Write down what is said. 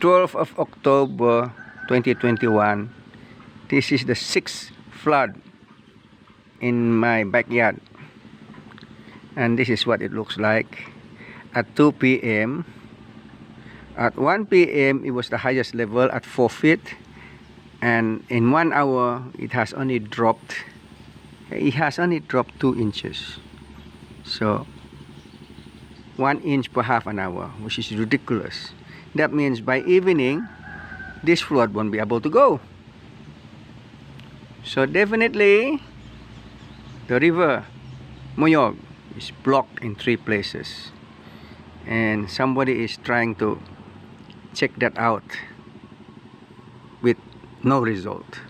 12th of October 2021. This is the 6th flood in my backyard, and this is what it looks like at 2 p.m. At 1 p.m. it was the highest level at 4 feet, and in 1 hour it has only dropped 2 inches. So 1 inch per half an hour, which is ridiculous. That means by evening this flood won't be able to go. So definitely the river Moyog is blocked in 3 places, and somebody is trying to check that out with no result.